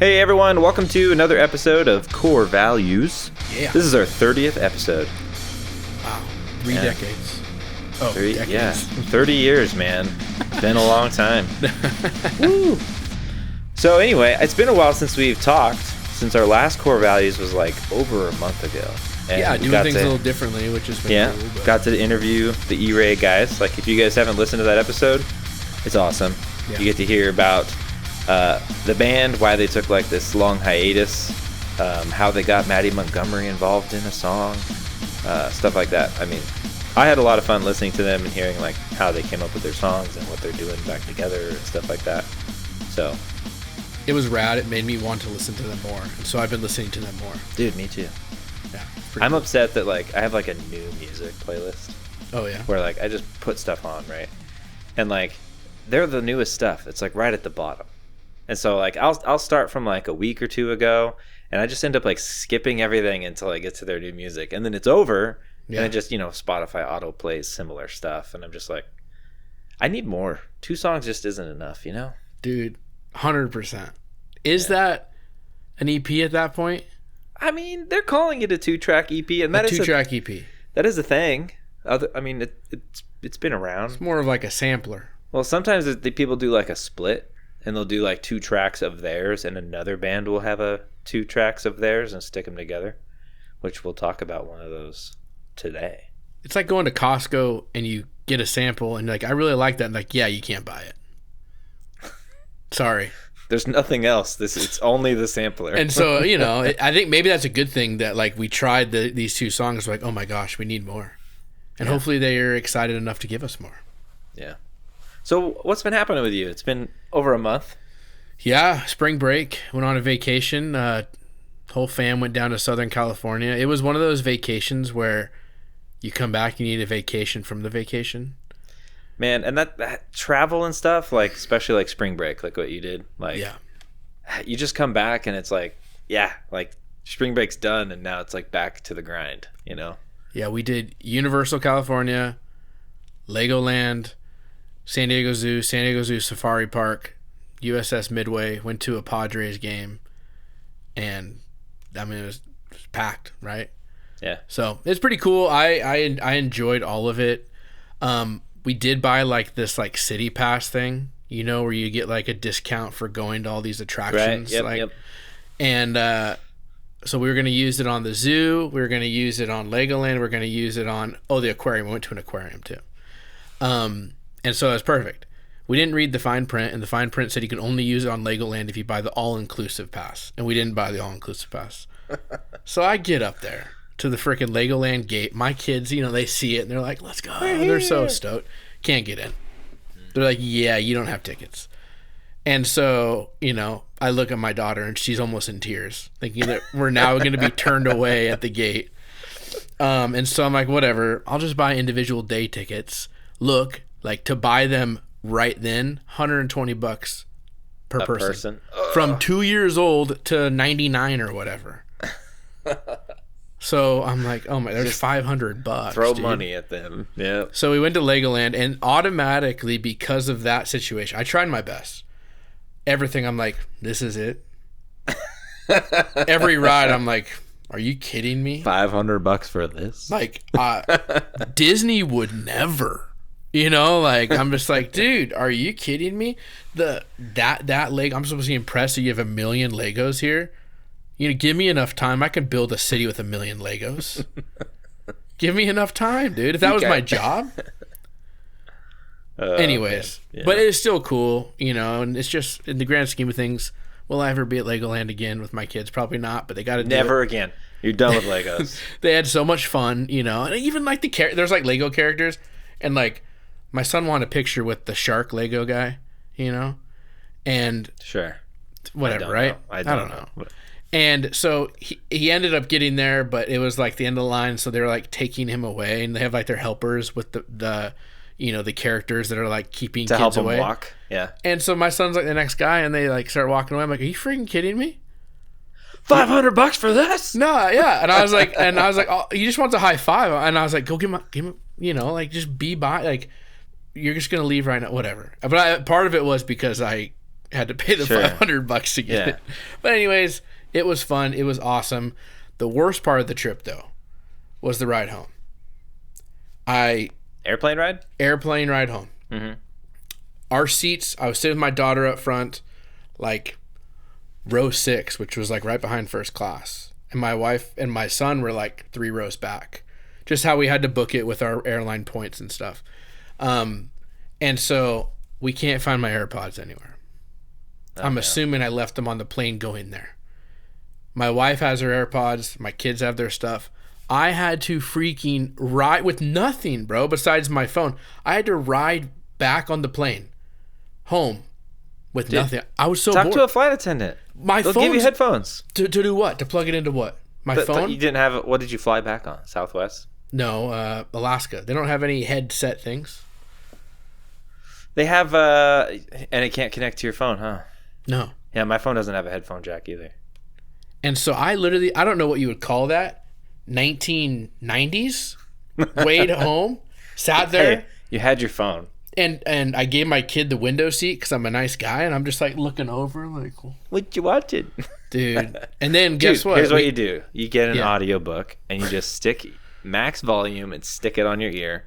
Hey everyone, welcome to another episode of Core Values. Yeah. This is our 30th episode. Wow. Three decades. Oh, 30, decades. Yeah, 30 years, man. Been a long time. Woo. So anyway, it's been a while since we've talked, since our last Core Values was like over a month ago. And yeah, doing things a little differently, which is cool. But... got to interview the Irae guys. Like, if you guys haven't listened to that episode, it's awesome. Yeah. You get to hear about the band, why they took like this long hiatus, how they got Maddie Montgomery involved in a song, stuff like that. I mean, I had a lot of fun listening to them and hearing like how they came up with their songs and what they're doing back together and stuff like that. So it was rad. It made me want to listen to them more, and so I've been listening to them more. Dude, me too. Yeah, I'm upset that like I have like a new music playlist. Oh yeah. Where like I just put stuff on, right? And like they're the newest stuff. It's like right at the bottom. And so like I'll start from like a week or two ago, and I just end up like skipping everything until I get to their new music, and then it's over. Yeah. And it just, Spotify auto plays similar stuff, and I'm just like, I need more. 2 songs just isn't enough, Dude, 100%. Is that an EP at that point? I mean, they're calling it a 2-track EP, and that is a 2-track EP. That is a thing. I mean, it's been around. It's more of like a sampler. Well, sometimes people do like a split. And they'll do like 2 tracks of theirs, and another band will have 2 tracks of theirs and stick them together, which we'll talk about one of those today. It's like going to Costco and you get a sample and you're like, I really like that. And like, yeah, you can't buy it. Sorry. There's nothing else. It's only the sampler. And so, I think maybe that's a good thing that like we tried these 2 songs. Like, oh my gosh, we need more. And hopefully they are excited enough to give us more. Yeah. So what's been happening with you? It's been over a month. Yeah, spring break. Went on a vacation. Whole fam went down to Southern California. It was one of those vacations where you come back, you need a vacation from the vacation. Man, and that travel and stuff, like especially like spring break, like what you did, like you just come back and it's like, like spring break's done and now it's like back to the grind, Yeah, we did Universal California, Legoland, San Diego Zoo Safari Park, USS Midway, went to a Padres game, and I mean it was packed, right? Yeah. So it's pretty cool. I enjoyed all of it. We did buy like this like city pass thing, where you get like a discount for going to all these attractions. Right. Yep. And so we were gonna use it on the zoo. We were gonna use it on Legoland. We're gonna use it on the aquarium. We went to an aquarium too. And so that's perfect. We didn't read the fine print, and the fine print said you can only use it on Legoland if you buy the all-inclusive pass. And we didn't buy the all-inclusive pass. So I get up there to the freaking Legoland gate. My kids, they see it, and they're like, let's go. They're so stoked. Can't get in. They're like, yeah, you don't have tickets. And so, I look at my daughter, and she's almost in tears, thinking that we're now going to be turned away at the gate. And so I'm like, whatever. I'll just buy individual day tickets. Look, like to buy them right then, $120 per person. From 2 years old to 99 or whatever. So I'm like, oh my, there's just $500. Throw money at them. Yeah. So we went to Legoland, and automatically because of that situation, I tried my best. Everything, I'm like, this is it. Every ride, I'm like, are you kidding me? $500 for this? Like, Disney would never. I'm just like, dude, are you kidding me? That Lego, I'm supposed to be impressed that you have 1 million Legos here. Give me enough time. I can build a city with 1 million Legos. Give me enough time, dude. If that was my job. Anyways, but it is still cool, and it's just in the grand scheme of things. Will I ever be at Legoland again with my kids? Probably not, but they got to do it. Never again. You're done with Legos. They had so much fun, and even like there's like Lego characters, and like my son wanted a picture with the shark Lego guy, and sure, whatever, right? I don't know. And so he ended up getting there, but it was like the end of the line, so they were like taking him away, and they have like their helpers with the the characters that are like keeping to kids help away. Them walk. Yeah. And so my son's like the next guy, and they like start walking away. I'm like, are you freaking kidding me? $500 for this? No, yeah. And I was like, oh, he just wants a high five, and I was like, go give him, like just be by, like you're just gonna leave right now, whatever. But part of it was because I had to pay the Sure. $500 to get it. But anyways, it was fun. It was awesome. The worst part of the trip, though, was the ride home. Airplane ride home. Mm-hmm. Our seats, I was sitting with my daughter up front, like row 6, which was like right behind first class. And my wife and my son were like 3 rows back. Just how we had to book it with our airline points and stuff. And so we can't find my AirPods anywhere. I'm assuming I left them on the plane going there. My wife has her AirPods. My kids have their stuff. I had to freaking ride with nothing, bro, besides my phone. I had to ride back on the plane home with nothing. I was so bored. Talk to a flight attendant. They'll give you headphones. To do what? To plug it into what? My phone? You didn't have it. What did you fly back on? Southwest? No, Alaska. They don't have any headset things. They have, and it can't connect to your phone, huh? No. Yeah, my phone doesn't have a headphone jack either. And so I don't know what you would call that, 1990s, weighed home, sat there. Hey, you had your phone. And I gave my kid the window seat because I'm a nice guy, and I'm just like looking over like, what you watching? Dude. And then guess what? Here's what you do. You get an audiobook, and you just stick max volume and stick it on your ear.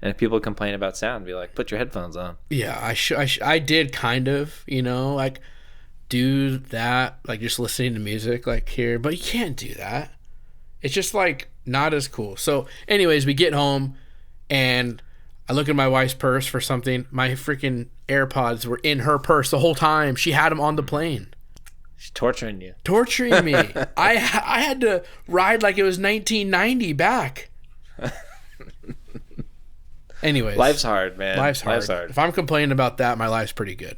And if people complain about sound, be like, put your headphones on. Yeah, I did kind of, like do that, like just listening to music like here, but you can't do that. It's just like not as cool. So anyways, we get home and I look at my wife's purse for something. My freaking AirPods were in her purse the whole time. She had them on the plane. She's torturing you. Torturing me. I had to ride like it was 1990 back. Anyways. Life's hard, man. Life's hard. If I'm complaining about that, my life's pretty good.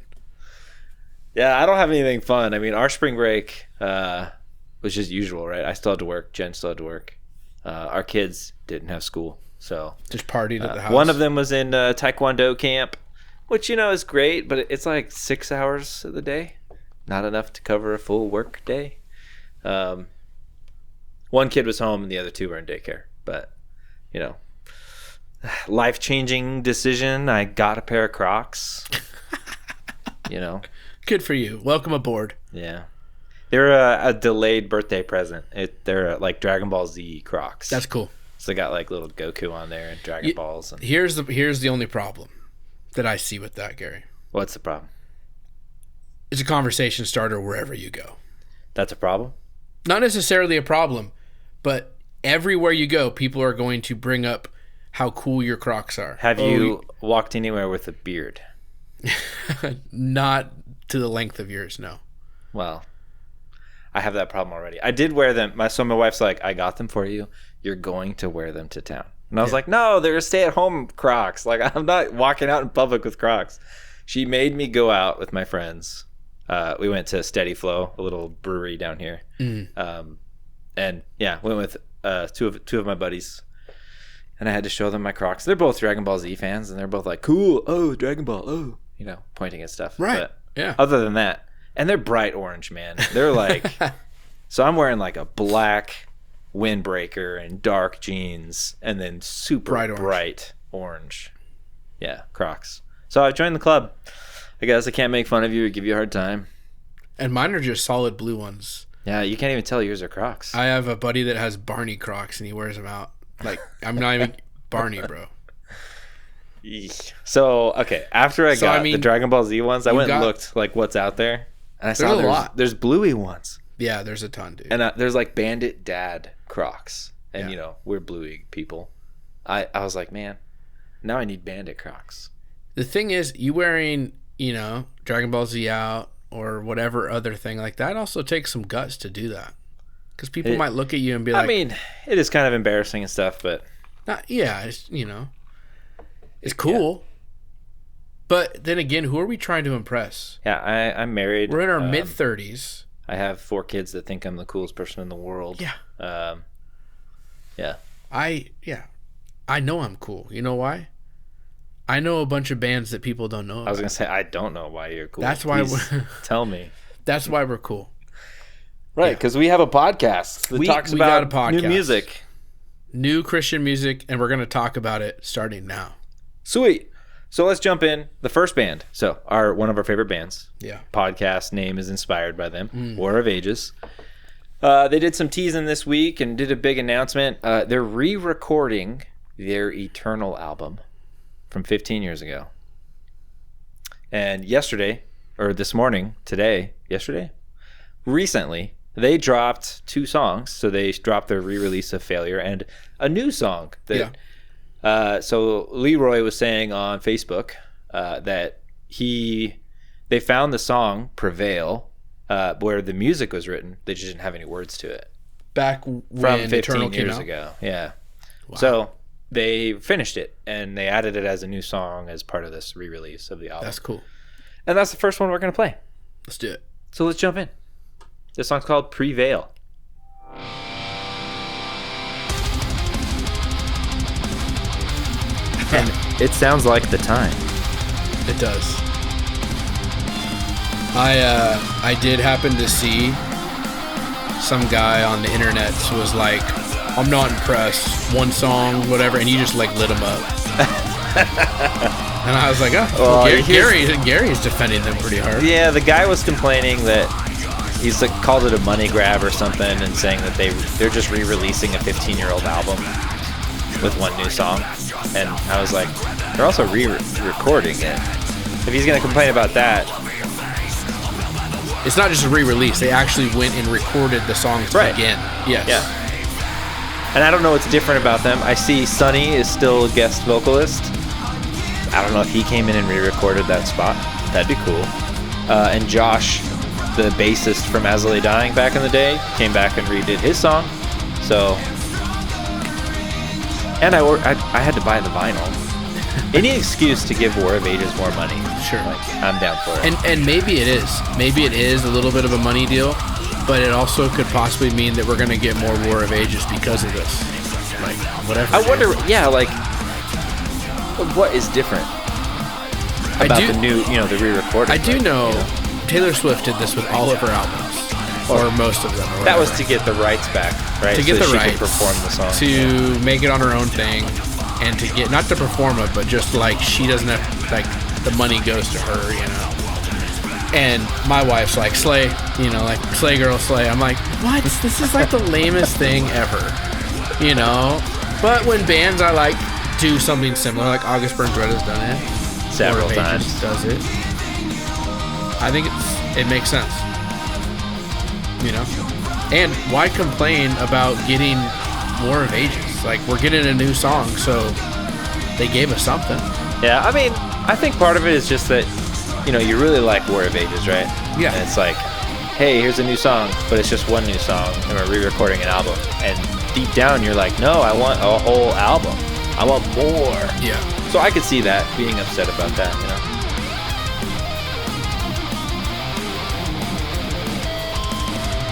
Yeah, I don't have anything fun. I mean, our spring break was just usual, right? I still had to work. Jen still had to work. Our kids didn't have school, so just partied at the house. One of them was in Taekwondo camp, which is great, but it's like 6 hours of the day, not enough to cover a full work day. One kid was home, and the other 2 were in daycare. But life-changing decision. I got a pair of Crocs. Good for you. Welcome aboard. Yeah. They're a delayed birthday present. They're like Dragon Ball Z Crocs. That's cool. So they got like little Goku on there and Dragon Balls. And... Here's the only problem that I see with that, Gary. What's the problem? It's a conversation starter wherever you go. That's a problem? Not necessarily a problem, but everywhere you go, people are going to bring up how cool your Crocs are. Have you walked anywhere with a beard? Not to the length of yours, no. Well, I have that problem already. I did wear them. So my wife's like, I got them for you. You're going to wear them to town. And I was like, no, they're stay-at-home Crocs. Like, I'm not walking out in public with Crocs. She made me go out with my friends. We went to Steady Flow, a little brewery down here. And yeah, went with two of my buddies. And I had to show them my Crocs. They're both Dragon Ball Z fans, and they're both like, cool, oh, Dragon Ball, oh, pointing at stuff. Right, but yeah. Other than that, and they're bright orange, man. They're like, so I'm wearing like a black windbreaker and dark jeans, and then super bright orange. Yeah, Crocs. So I joined the club. I guess I can't make fun of you or give you a hard time. And mine are just solid blue ones. Yeah, you can't even tell yours are Crocs. I have a buddy that has Barney Crocs, and he wears them out. Like, I'm not even Barney, bro. So, okay, after I got the Dragon Ball Z ones, I went and looked like what's out there. And I saw a lot. There's bluey ones. Yeah, there's a ton, dude. And there's like Bandit Dad Crocs. And, we're bluey people. I was like, man, now I need Bandit Crocs. The thing is, you wearing, Dragon Ball Z out or whatever other thing like that also takes some guts to do that. Because people might look at you and be like... I mean, it is kind of embarrassing and stuff, but... It's, it's cool. Yeah. But then again, who are we trying to impress? Yeah, I'm married. We're in our mid-30s. I have 4 kids that think I'm the coolest person in the world. Yeah. Yeah. I know I'm cool. You know why? I know a bunch of bands that people don't know about. I was going to say, I don't know why you're cool. That's why tell me. That's why we're cool. Right, because we have a podcast that talks about new music. New Christian music, and we're going to talk about it starting now. Sweet. So let's jump in. The first band. So one of our favorite bands. Yeah. Podcast name is inspired by them. War of Ages. They did some teasing this week and did a big announcement. They're re-recording their Eternal album from 15 years ago. And recently, they dropped 2 songs. So they dropped their re-release of Failure and a new song that so Leroy was saying on Facebook that they found the song Prevail where the music was written. They just didn't have any words to it. Back from when 15 Eternal came years out? ago. Yeah. Wow. So they finished it and they added it as a new song as part of this re-release of the album. That's cool. And that's the first one we're going to play. Let's do it. So let's jump in. This song's called Prevail. And it sounds like The Time. It does. I did happen to see some guy on the internet who was like, I'm not impressed, one song, whatever, and you just like lit him up. And I was like, Gary's defending them pretty hard. Yeah, the guy was complaining that he's like called it a money grab or something and saying that they're just re-releasing a 15-year-old album with one new song. And I was like, they're also re-recording it. If he's going to complain about that. It's not just a re-release. They actually went and recorded the songs again. Yes. Yeah. And I don't know what's different about them. I see Sonny is still a guest vocalist. I don't know if he came in and re-recorded that spot. That'd be cool. And Josh, the bassist from As I Lay Dying back in the day, came back and redid his song. So... And I had to buy the vinyl. Any excuse to give War of Ages more money. Sure. Like, I'm down for it. And maybe it is. Maybe it is a little bit of a money deal, but it also could possibly mean that we're going to get more War of Ages because of this. Like, whatever. I wonder, what is different about the new, the re-recording? I do know Taylor Swift did this with all of her albums. Or most of them. That was to get the rights back, right? To get so the rights. She could perform the song. To make it on her own thing. And to get, not to perform it, but just like she doesn't have, like, the money goes to her, And my wife's like, slay, like, slay girl, slay. I'm like, what? This is like the lamest thing ever, But when bands are like, do something similar, like August Burns Red has done it. Several times. Does it. I think it makes sense. And why complain about getting War of Ages? Like, we're getting a new song, so they gave us something. Yeah, I mean, I think part of it is just that, you really like War of Ages, right? Yeah. And it's like, hey, here's a new song, but it's just one new song, and we're re-recording an album. And deep down, you're like, no, I want a whole album. I want more. Yeah. So I could see that, being upset about that,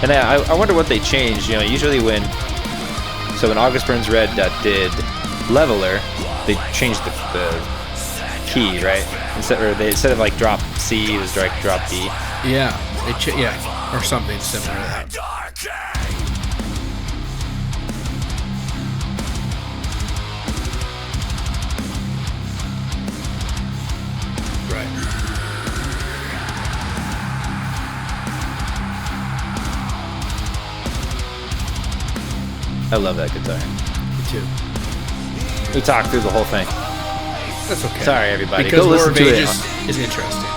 And I wonder what they changed. Usually when August Burns Red did Leveler, they changed the key, right? Instead of like drop C, it was like drop D. Yeah, or something similar to that. I love that guitar. Me too. We talked through the whole thing. That's okay. Sorry, everybody. Because Go War listen of to Ages it. is interesting.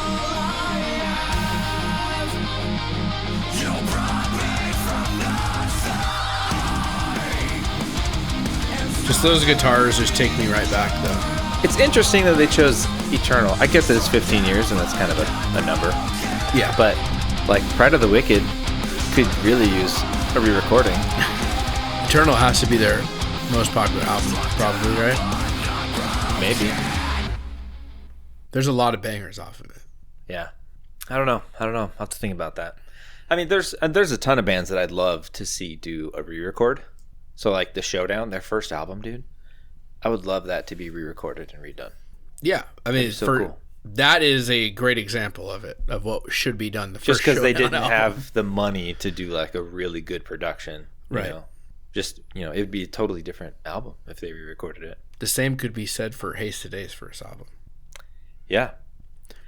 Just those guitars just take me right back, though. It's interesting that they chose Eternal. I get that it's 15 years, and that's kind of a number. Yeah. But, like, Pride of the Wicked could really use a re-recording. Eternal has to be their most popular album, probably, right? Maybe. There's a lot of bangers off of it. Yeah. I don't know. I'll have to think about that. I mean, there's a ton of bands that I'd love to see do a re-record. So, like, The Showdown, their first album, dude. I would love that to be re-recorded and redone. Yeah. I mean, so cool. That is a great example of it, of what should be done. Just because they didn't have the money to do, like, a really good production. Right. Just, it would be a totally different album if they re-recorded it. The same could be said for Haste Today's first album. Yeah.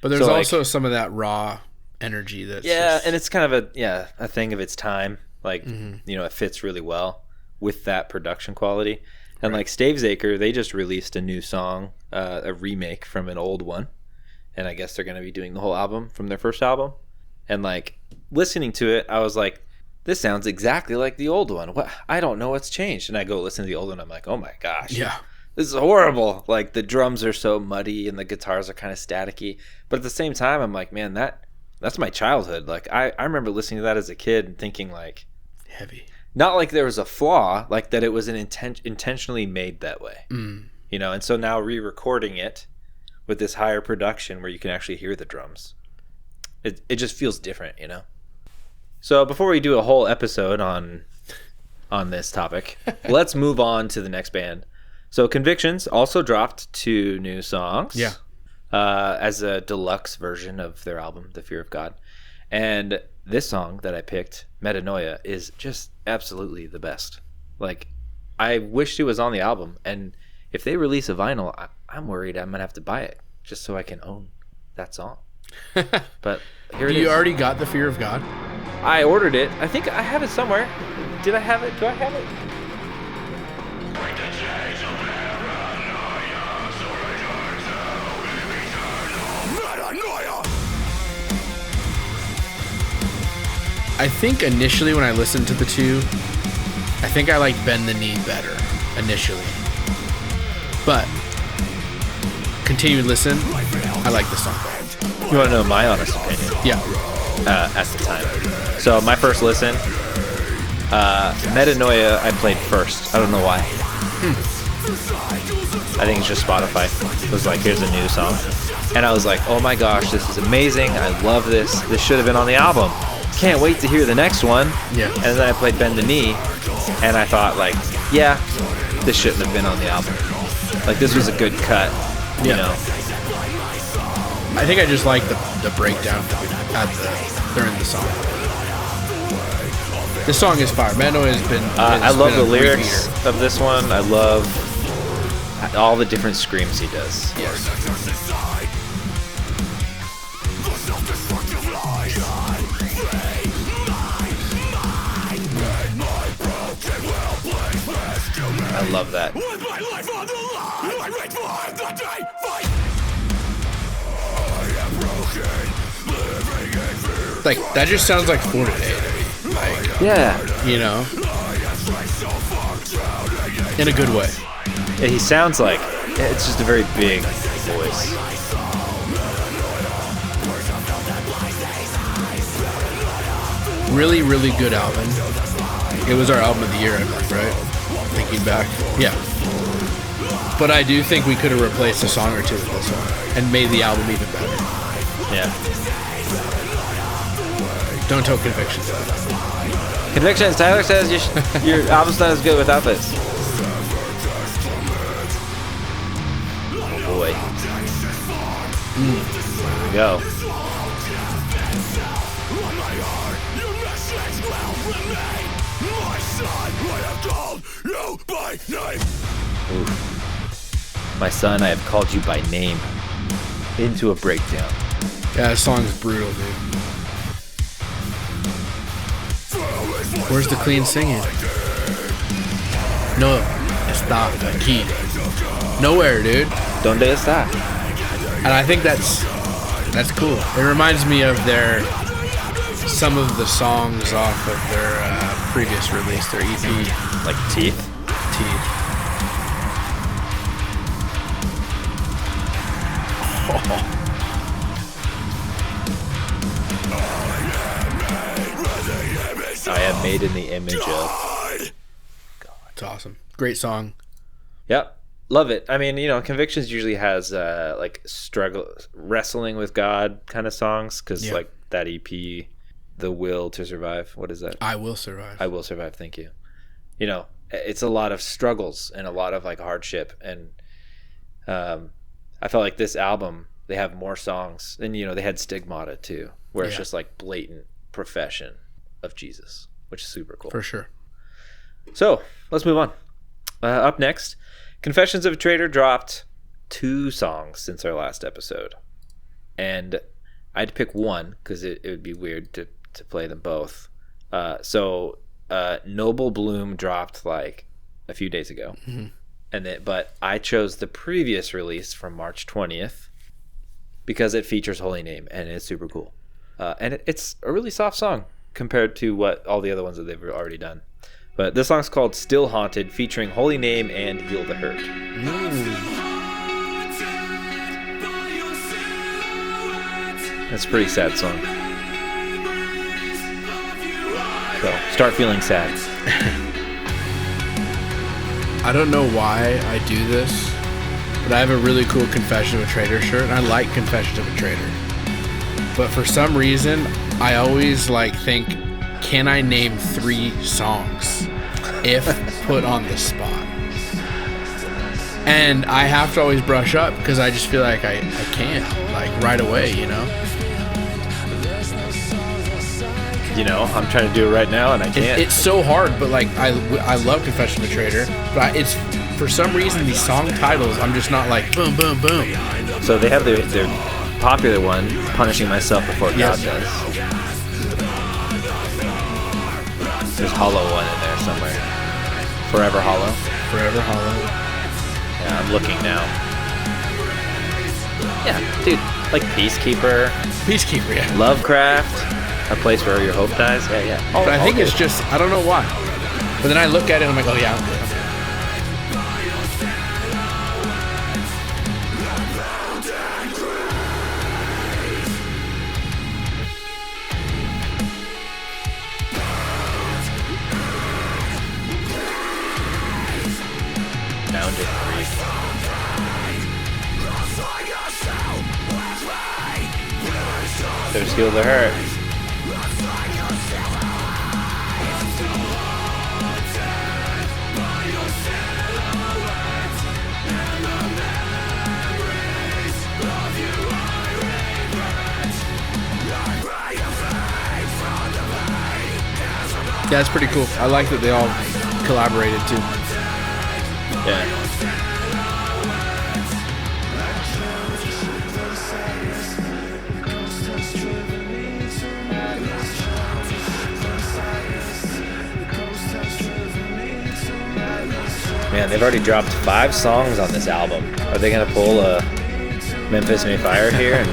But there's also some of that raw energy that's and it's kind of a thing of its time. Like, it fits really well with that production quality. And like Stavesacre, they just released a new song, a remake from an old one. And I guess they're going to be doing the whole album from their first album. And like listening to it, I was like, this sounds exactly like the old one. What? I don't know what's changed. And I go listen to the old one. I'm like, oh my gosh. Yeah. This is horrible. Like the drums are so muddy and the guitars are kind of staticky. But at the same time, I'm like, man, that's my childhood. Like I remember listening to that as a kid and thinking like heavy. Not like there was a flaw, like that it was intentionally made that way. And so now re-recording it with this higher production where you can actually hear the drums, it just feels different, So before we do a whole episode on this topic, let's move on to the next band. So Convictions also dropped 2 new songs, as a deluxe version of their album, The Fear of God, and this song that I picked, Metanoia, is just absolutely the best. Like, I wished it was on the album, and if they release a vinyl, I'm worried I'm gonna have to buy it just so I can own that song. But here it is. You already got The Fear of God? I ordered it. I think I have it somewhere. Did I have it? Do I have it? I think initially when I listened to the 2, I think I liked Bend the Knee better initially. But continued listen, I like this song better. You want to know my honest opinion? Yeah. At the time. So my first listen, Metanoia I played first. I don't know why. I think it's just Spotify. It was like, here's a new song. And I was like, oh my gosh, this is amazing. I love this. This should have been on the album. Can't wait to hear the next one. Yeah. And then I played Bend the Knee, and I thought, like, yeah, this shouldn't have been on the album. Like, this was a good cut, you know. I think I just like the breakdown during the song. This song is fire. Mano has been. I love the lyrics of this one. I love all the different screams he does. Yes. I love that. Like, that just sounds like For Today to me. Like, yeah. You know? In a good way. Yeah, he sounds like, it's just a very big voice. Really, really good album. It was our album of the year, I think, right? Thinking back. Yeah. But I do think we could have replaced a song or two with this one and made the album even better. Yeah. Don't tell Convictions. Convictions, Tyler says your album's not as good without this. Oh boy. Here we go. Ooh. My son, I have called you by name. Into a breakdown. Yeah, this song's brutal, dude. Where's the clean singing? No, está aquí. Nowhere, dude. Donde está? And I think that's cool. It reminds me of some of the songs off of their previous release, their EP. Like Teeth? Teeth. Oh. I am made in the image of God. It's awesome. Great song. Yep. Love it. I mean, Convictions usually has like wrestling with God kind of songs, because like that EP, The Will to Survive. What is that? I Will Survive. I Will Survive. Thank you. It's a lot of struggles and a lot of like hardship, and I felt like this album, they have more songs, and they had Stigmata too, where it's just like blatant profession of Jesus, which is super cool. For sure. So let's move on. Up next, Confessions of a Traitor dropped 2 songs since our last episode. and I had to pick one because it would be weird to play them both. So Noble Bloom dropped like a few days ago, but I chose the previous release from March 20th because it features Holy Name and it's super cool. And it's a really soft song compared to what all the other ones that they've already done. But this song's called Still Haunted, featuring Holy Name and Heal the Hurt. That's a pretty sad song. So, start feeling sad. I don't know why I do this, but I have a really cool Confession of a Traitor shirt, and I like Confessions of a Traitor. But for some reason, I always think, can I name 3 songs if put on the spot? And I have to always brush up because I just feel like I can't, right away, you know? I'm trying to do it right now and I can't. It's so hard, but I love Confession of a Traitor, but it's for some reason these song titles I'm just not boom boom boom. So they have their popular one, Punishing Myself Before God Does. There's Hollow one in there somewhere. Forever Hollow. Forever Hollow. Yeah, I'm looking now. Yeah, dude, Peacekeeper. Peacekeeper, yeah. Lovecraft. A Place Where Your Hope Dies. Yeah. But I think it's just, I don't know why. But then I look at it and I'm like, oh yeah, I'm good. Bounded Grief. There's Heal the Hurt. Yeah, it's pretty cool. I like that they all collaborated too. Yeah. Man, they've already dropped 5 songs on this album. Are they gonna pull a Memphis May Fire here and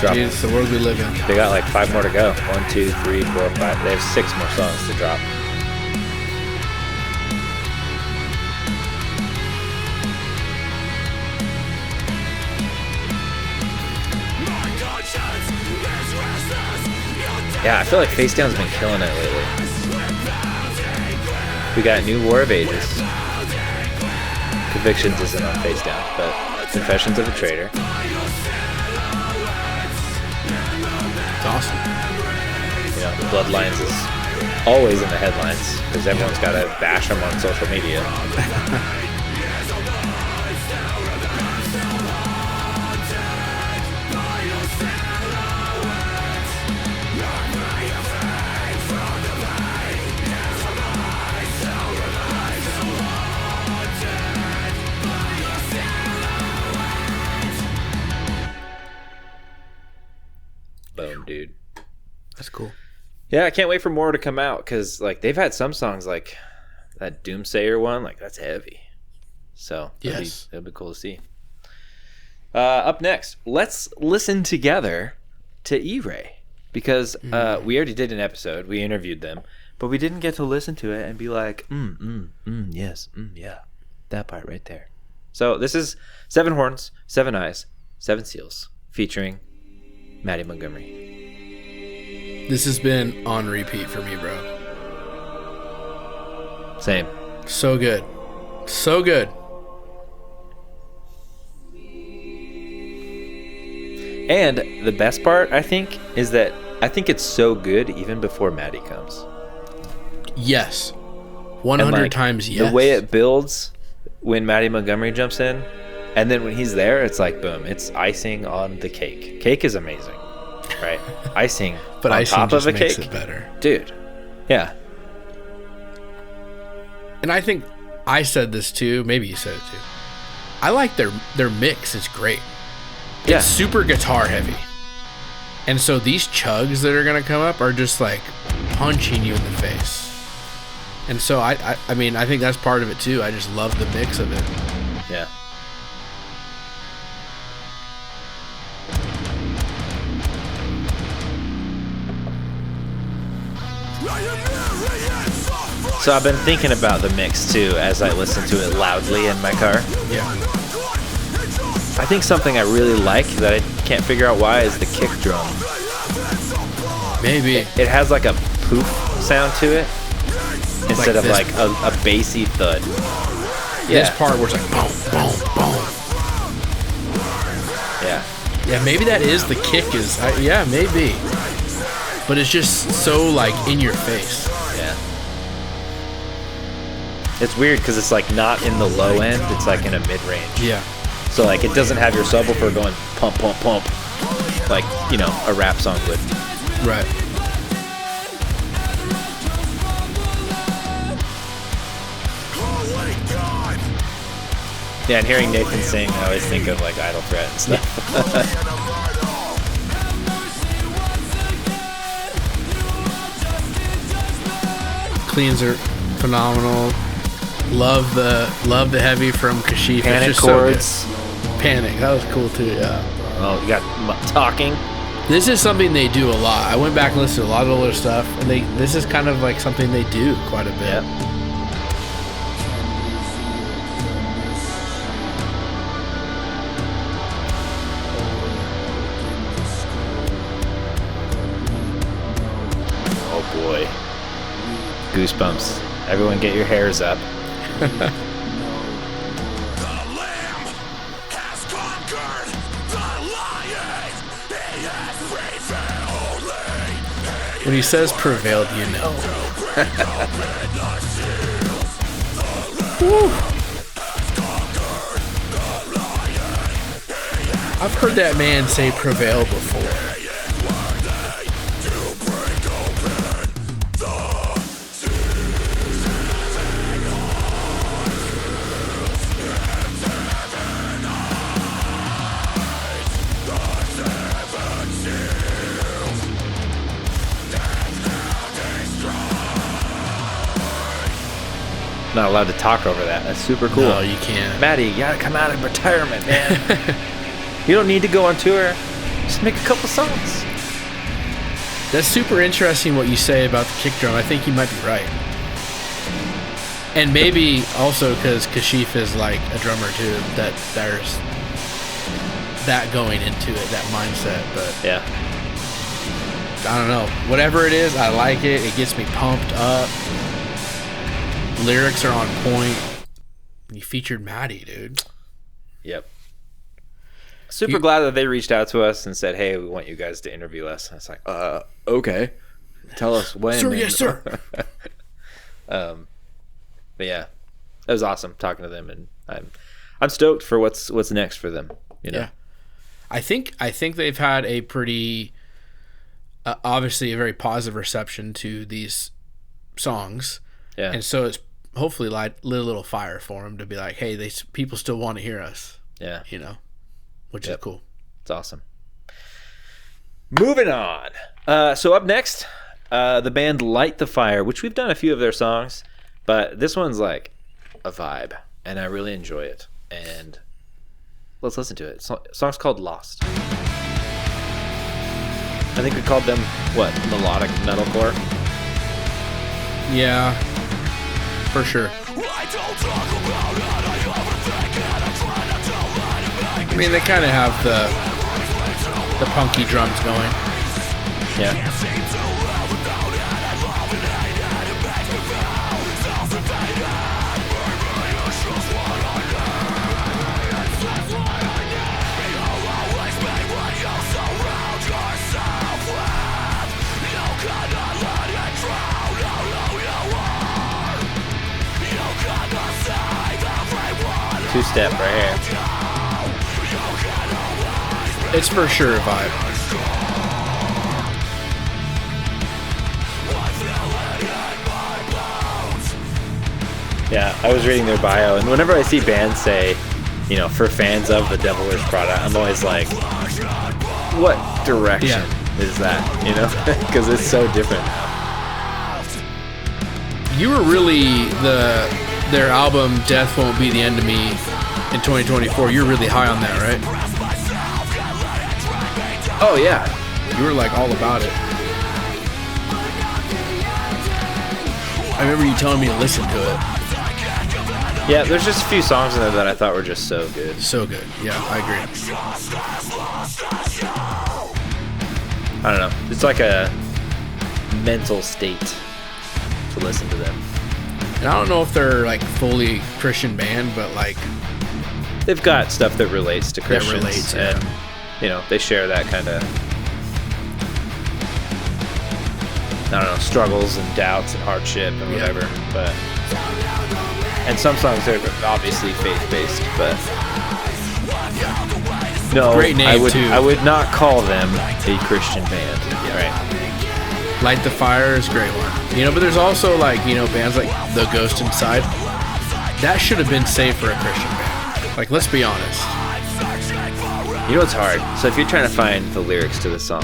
drop? Dude, it's the world we live in. They got 5 more to go. 1, 2, 3, 4, 5. They have 6 more songs to drop. Yeah, I feel like Face Down's been killing it lately. We got New War of Ages. Convictions isn't on Face Down, but Confessions of a Traitor. It's awesome. The Bloodlines is always in the headlines because everyone's got to bash them on social media. Boom, dude. That's cool. Yeah, I can't wait for more to come out because they've had some songs like that Doomsayer one, that's heavy. So it'll be cool to see. Up next, let's listen together to Irae because we already did an episode. We interviewed them, but we didn't get to listen to it and be like, yes, yeah, that part right there. So this is 7 Horns, 7 Eyes, 7 Seals featuring Maddie Montgomery. This has been on repeat for me, bro. Same. So good. So good. And the best part, I think, is that I think it's so good even before Maddie comes. Yes. 100 times yes. The way it builds when Maddie Montgomery jumps in, and then when he's there, it's boom, it's icing on the cake. Cake is amazing, right? Icing but on icing top just of a makes cake. It better. Dude. Yeah. And I think I said this too, maybe you said it too. I like their mix, it's great. Yeah. It's super guitar heavy. And so these chugs that are going to come up are just like punching you in the face. And so I mean, I think that's part of it too. I just love the mix of it. Yeah. So I've been thinking about the mix too as I listen to it loudly in my car. Yeah. I think something I really like that I can't figure out why is the kick drum. Maybe. It has like a poof sound to it instead Like of like a bassy thud. This part where it's like boom, boom, boom. Yeah. Yeah, maybe that is the kick is. Yeah, maybe. But it's just so like in your face. Yeah. It's weird because it's like not in the low end. It's like in a mid-range. Yeah. So like it doesn't have your subwoofer going pump, pump, pump, like, you know, a rap song would. Right. Yeah, and hearing Nathan sing, I always think of like Idle Threat and stuff. Cleans are phenomenal. Love the heavy from Kashif. Panic it's just chords. So good. Panic. That was cool too. Yeah. Oh, you got talking. This is something they do a lot. I went back and listened to a lot of older stuff, and this is kind of like something they do quite a bit. Yeah. Oh boy. Goosebumps. Everyone get your hairs up. When he says prevailed, you know. Woo. I've heard that man say prevail before. Not allowed to talk over that. That's super cool. No, you can't. Maddie, you gotta come out of retirement, man. You don't need to go on tour. Just make a couple songs. That's super interesting what you say about the kick drum. I think you might be right. And maybe also because Kashif is like a drummer too, that there's that going into it, that mindset. But Yeah. I don't know. Whatever it is, I like it. It gets me pumped up. Lyrics are on point. You featured Maddie, dude. Yep. Super glad that they reached out to us and said, "Hey, we want you guys to interview us." And it's like, okay. Tell us when. Sir, yes, sir. But yeah, it was awesome talking to them, and I'm stoked for what's next for them. You know. Yeah. I think they've had a pretty, obviously a very positive reception to these songs. Yeah. And so it's hopefully lit a little fire for them to be like, hey, people still want to hear us. Yeah. You know, which is cool. It's awesome. Moving on. So up next, the band Light the Fire, which we've done a few of their songs, but this one's like a vibe, and I really enjoy it. And let's listen to it. Song's called Lost. I think we called them, what, melodic metalcore? Yeah, for sure. I mean, they kind of have the punky drums going. Yeah. Two-step right here. It's for sure a vibe. Yeah, I was reading their bio, and whenever I see bands say you know, for fans of the Devil Wears Prada, I'm always like, what direction is that? You know, because it's so different now. You were really their album Death Won't Be the End of Me in 2024. You're really high on that, right? Oh yeah, you were like all about it. I remember you telling me to listen to it. Yeah, there's just a few songs in there that I thought were just so good. So good. Yeah, I agree. I don't know. It's like a mental state to listen to them. And I don't know if they're like fully Christian band, but like they've got stuff that relates to Christians. That relates, and you know, they share that kind of, I don't know, struggles and doubts and hardship and whatever. But and some songs are obviously faith-based, but no, great name I would not call them a Christian band. Right. Light the Fire is a great one. You know, but there's also like, you know, bands like The Ghost Inside. That should have been saved for a Christian band. Like, let's be honest. You know what's hard? So if you're trying to find the lyrics to the song,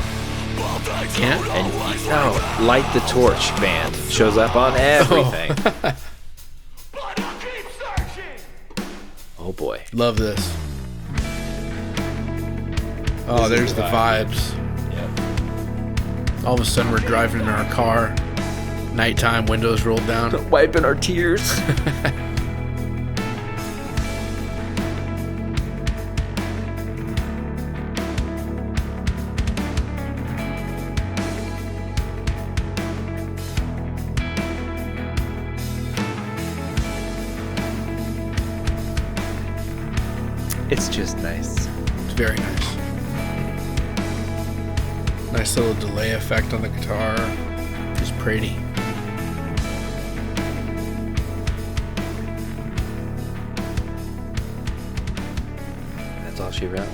can't? And Light the Torch band shows up on everything. Oh boy. Love this. Oh, there's the vibes. Yep. All of a sudden we're driving in our car. Nighttime, windows rolled down. Wiping our tears. It's just nice. It's very nice. Nice little delay effect on the guitar. Just pretty. That's all she wrote.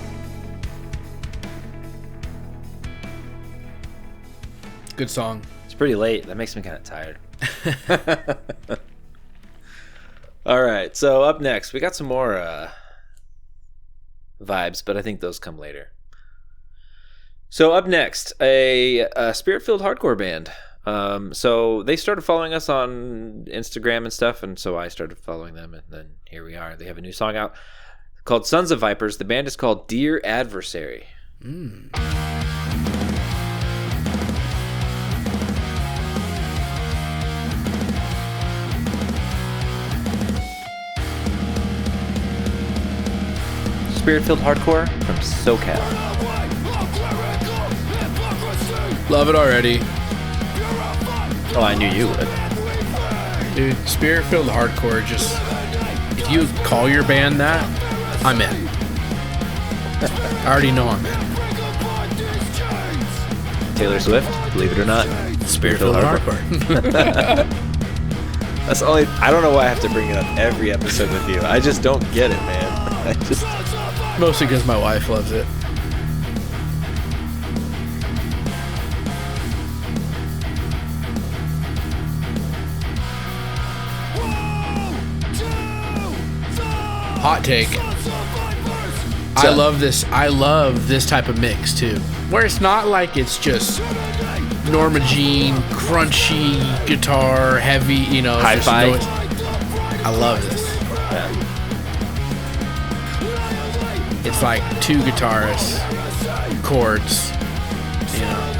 Good song. It's pretty late. That makes me kind of tired. All right. So up next, we got some more vibes, but I think those come later. So up next, a spirit-filled hardcore band. So they started following us on Instagram and stuff, and so I started following them, and then here we are. They have a new song out called Sons of Vipers. The band is called Dear Adversary. Spirit-filled hardcore from SoCal. Love it already. Oh, I knew you would. Dude, spirit-filled hardcore, just, if you call your band that, I'm in. I already know I'm in. Taylor Swift, believe it or not, Spirit-filled hardcore. That's only, I don't know why I have to bring it up every episode with you. I just don't get it, man. Mostly because my wife loves it. Hot take. I love this. I love this type of mix too, where it's not like it's just Norma Jean, crunchy guitar, heavy, you know, hi-fi. I love this. Yeah. It's like two guitarists, chords, you know.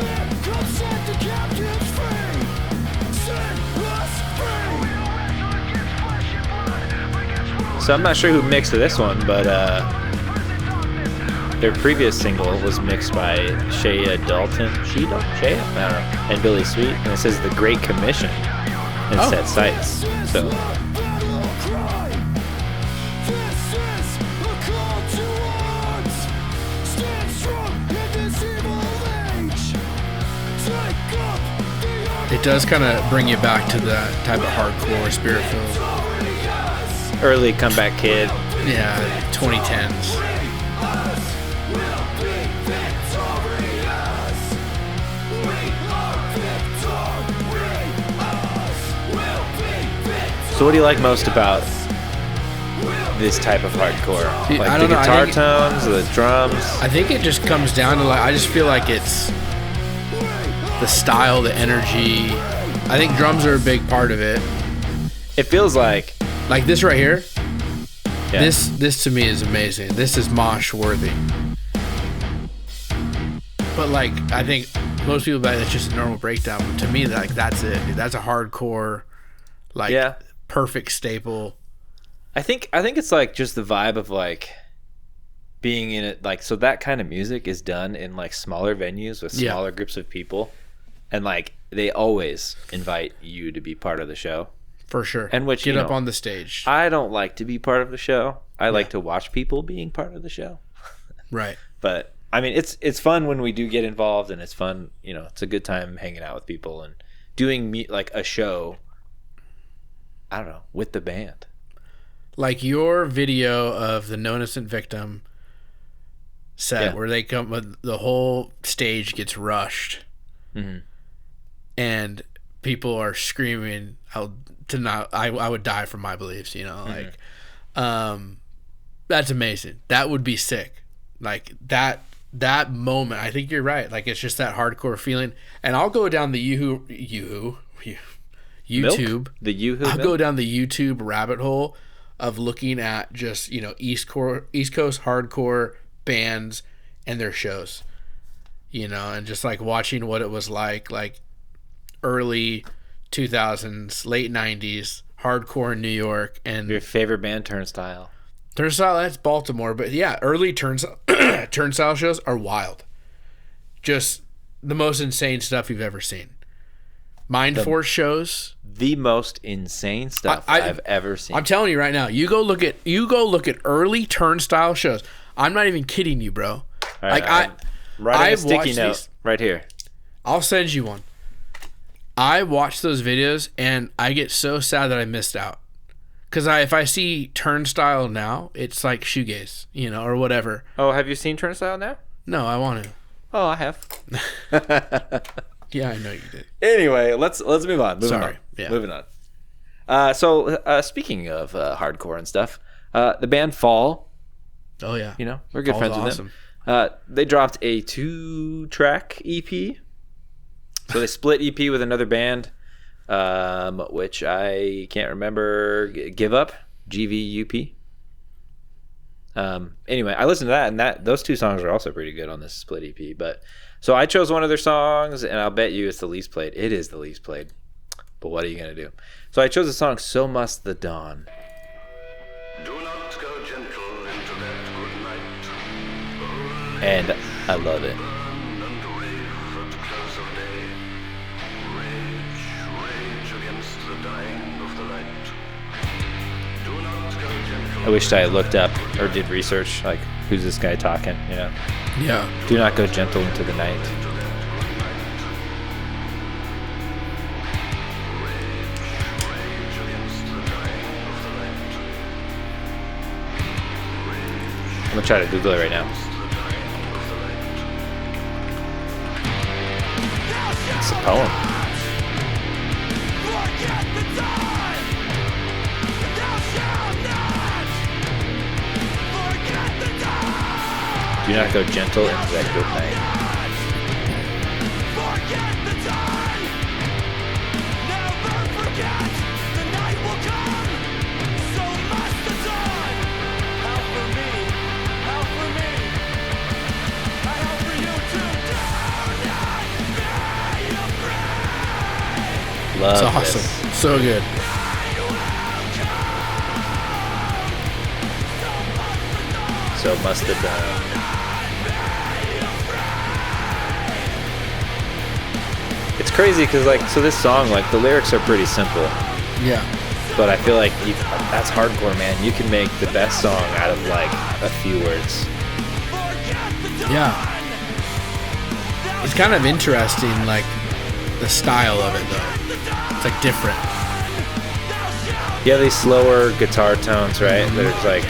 So I'm not sure who mixed this one, but their previous single was mixed by Shea Dalton. Shea? I don't know. And Billy Sweet. And it says The Great Commission and Set Sights. So. It does kind of bring you back to that type of hardcore, spirit-filled. Early Comeback Kid. Yeah, 2010s. So what do you like most about this type of hardcore? See, Like I the don't know. guitar tones, the drums. I think it just comes down to like I just feel like it's the style, the energy. I think drums are a big part of it. It feels like this right here. yeah. This to me is amazing. This is mosh worthy. But like I think most people bet it's just a normal breakdown. But to me, like that's it. That's a hardcore, like perfect staple. I think it's like just the vibe of like being in it. Like so that kind of music is done in like smaller venues with smaller groups of people, and like they always invite you to be part of the show. For sure. And which get up on the stage. I don't like to be part of the show. I like to watch people being part of the show. Right. But I mean, it's fun when we do get involved, and it's fun. You know, it's a good time hanging out with people and doing like a show. I don't know, with the band. Like your video of the No Innocent Victim set where they come with the whole stage gets rushed, and people are screaming out to not. I would die for my beliefs. You know, like that's amazing. That would be sick. Like that moment. I think you're right. Like it's just that hardcore feeling. And I'll go down the YouTube. Milk? The Yoo-hoo I'll milk? go down the YouTube rabbit hole of looking at just, you know, East Coast hardcore bands and their shows. You know, and just like watching what it was like early 2000s, late 90s, hardcore in New York. And Your favorite band, Turnstile. Turnstile, that's Baltimore. But yeah, early Turnstile shows are wild. Just the most insane stuff you've ever seen. Mind Force shows. The most insane stuff I've ever seen. I'm telling you right now, you go look at early Turnstile shows. I'm not even kidding you, bro. All right, I'm writing a sticky note right here. I'll send you one. I watch those videos and I get so sad that I missed out. Because if I see Turnstile now, it's like shoegaze, you know, or whatever. Oh, have you seen Turnstile now? No, I want to. Oh, I have. Yeah, I know you did. Anyway, let's move on. Moving on. So speaking of hardcore and stuff, the band Fall. Oh yeah, you know we're good Fall's friends awesome. with them. They dropped a 2-track EP. So they split EP with another band, which I can't remember. Give Up, GVUP. Anyway, I listened to that, and those 2 songs are also pretty good on this split EP. But so I chose one of their songs, and I'll bet you it's the least played. It is the least played, but what are you gonna do? So I chose the song "So Must the Dawn." Do not go gentle into that good night. And I love it. Burn and rave at close of day. Rage against the dying of the light. Do not go gentle. I wished I had looked up or did research, like who's this guy talking, you know? Yeah. Do not go gentle into the night. Into that good night. Rage against the dying of the light. I'm gonna try to Google it right now. The dying of the light. It's a poem. Forget the time. Thou shalt not forget the time. Do not go gentle into that good night. Forget the time. Never forget. The night will come. So must the dawn. How for me? How for me? I hope for you too. Do not be afraid. Love It's awesome. this. So good. So must the dawn. It's crazy because so this song, like the lyrics are pretty simple, Yeah. but I feel like that's hardcore, man. You can make the best song out of like a few words. Yeah. It's kind of interesting, like the style of it though. It's like different. You have these slower guitar tones, right? That are just like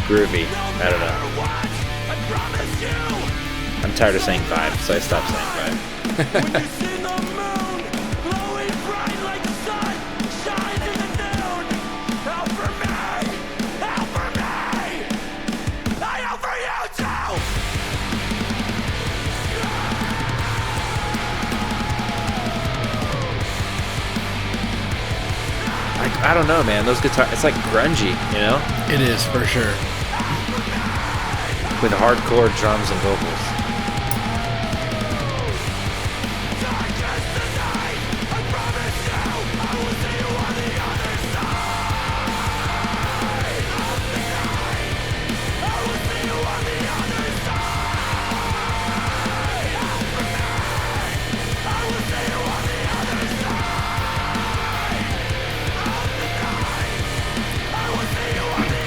groovy. I don't know. I'm tired of saying vibe, so I stopped saying vibe. I don't know, man. Those guitars, it's like grungy, you know, It is for sure. with hardcore drums and vocals.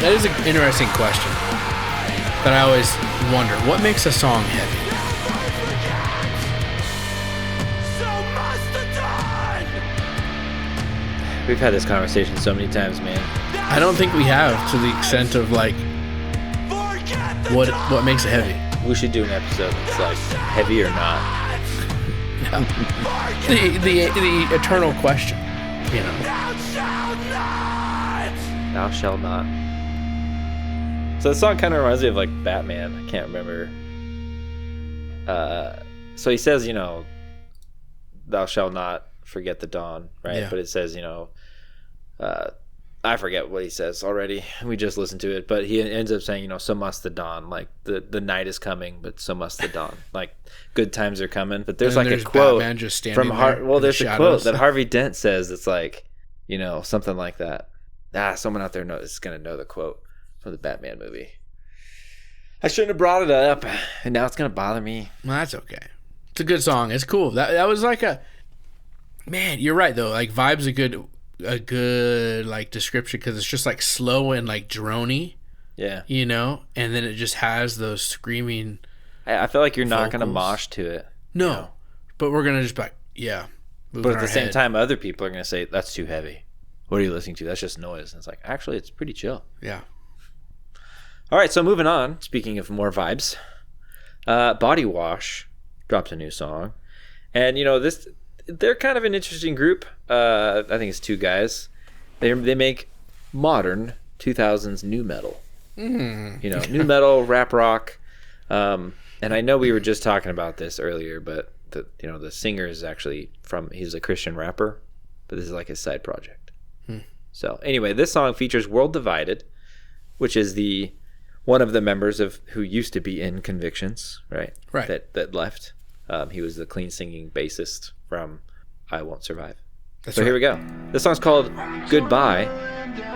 That is an interesting question that I always wonder. What makes a song heavy? We've had this conversation so many times, man. I don't think we have, to the extent of like what makes it heavy. We should do an episode that's like heavy or not. The eternal question, you know. Thou shalt not. So the song kind of reminds me of like Batman. I can't remember. So he says, you know, thou shalt not forget the dawn, right? Yeah. But it says, you know, I forget what he says already. We just listened to it, but he ends up saying, you know, so must the dawn. Like the night is coming, but so must the dawn. Like good times are coming. But there's And like there's a quote Batman just standing from there in there's the a quote shadows. that Harvey Dent says. It's like, you know, something like that. Someone out there is gonna know the quote from the Batman movie. I shouldn't have brought it up, and now it's gonna bother me. Well, that's okay. It's a good song. It's cool. That was like a man. You're right though. Like Vibe's a good like description because it's just like slow and like drony, Yeah, you know. And then it just has those screaming. I feel like you're not gonna vocals. mosh to it. No, you know? but we're gonna just be like, yeah. But at the same time, other people are gonna say that's too heavy. What are you listening to? That's just noise. And it's like, actually, it's pretty chill. yeah. All right, so moving on. Speaking of more vibes, BodyWash drops a new song, and you know they're kind of an interesting group. I think it's two guys. They make modern 2000s new metal. You know, new metal, rap rock. And I know we were just talking about this earlier, but the singer is actually he's a Christian rapper, but this is like his side project. So anyway, this song features World Divided, which is one of the members of who used to be in Convictions, right? Right. That left. He was the clean singing bassist from I Won't Survive. That's So right. here we go. This song's called Goodbye,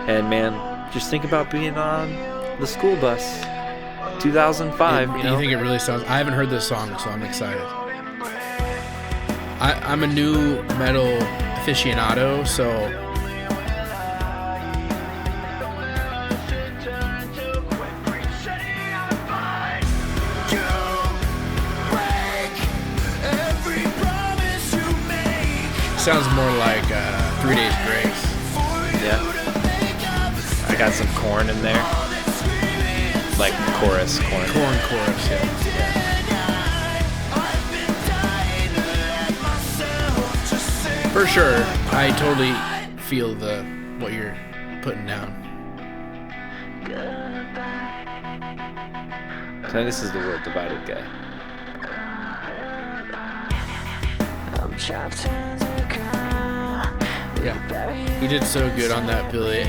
and man, just think about being on the school bus, 2005. Do you think it really sounds? I haven't heard this song, so I'm excited. I'm a new metal aficionado, so sounds more like 3 Days Grace. Yeah. I got some corn in there. Like chorus corn. Corn chorus, yeah. For sure, I totally feel what you're putting down. So this is the World Divided guy. Yeah, he did so good on that Billie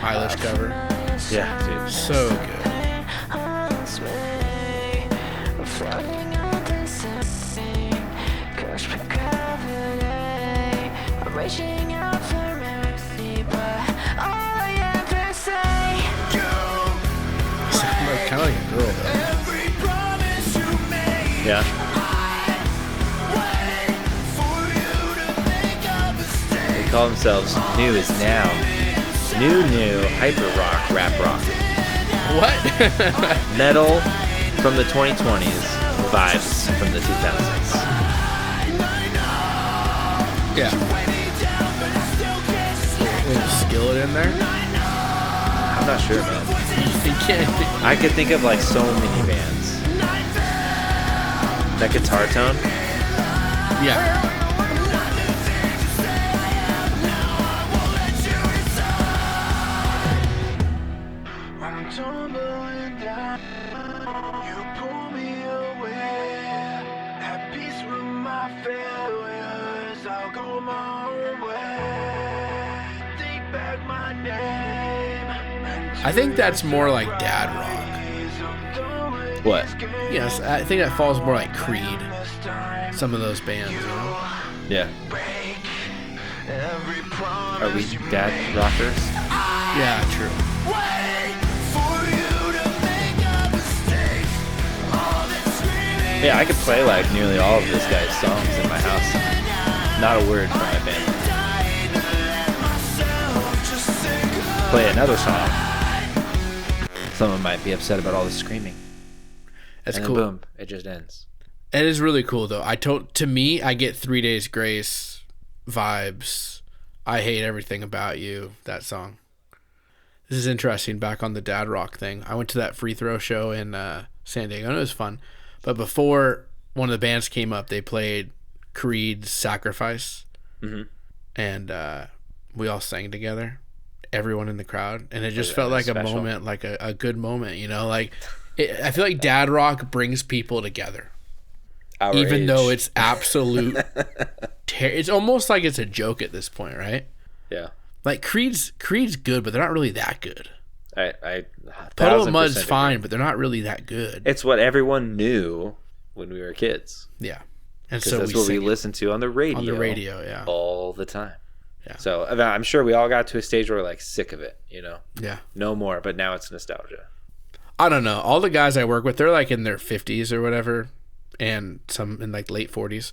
Eilish cover. Yeah, dude. So good. Reaching out for mercy, but all I ever say, Kind of like a girl, though. every promise you made, Yeah. wait for you to make a mistake. They call themselves New Is Now. New, hyper rock, rap rock. What? Metal from the 2020s, vibes from the 2000s. Yeah. Little skillet in there. I'm not sure, man. You can't. I could think of like so many bands. That guitar tone. Yeah. I'm tumbling down. You pull me away. At peace with my failures, I'll go my own way. Think back I think that's more like dad rock. What? Yes, I think that falls more like Creed. Some of those bands, you know? Yeah. Are we dad rockers? Yeah, true. Yeah, I could play like nearly all of this guy's songs in my house. Not a word from my band. Play another song. Someone might be upset about all the screaming. That's And cool. then boom, it just ends. It is really cool though. To me, I get 3 Days Grace vibes. I Hate Everything About You, that song. This is interesting. Back on the dad rock thing, I went to that free throw show in San Diego, and it was fun. But before one of the bands came up, they played Creed's Sacrifice, and we all sang together, everyone in the crowd, and it just felt like special? a moment, like a good moment, you know? Like I feel like dad rock brings people together. Our Even age. though it's absolute it's almost like it's a joke at this point, right? Yeah. Like Creed's good, but they're not really that good. I Puddle of 1000% Mud's agree. fine, but they're not really that good. It's what everyone knew when we were kids. Yeah. And Because so that's we what we sing it listened to on the radio. on the radio, yeah. All the time. Yeah. So I'm sure we all got to a stage where we're like sick of it, you know? Yeah. No more, but now it's nostalgia. I don't know. All the guys I work with, they're like in their 50s or whatever, and some in like late 40s.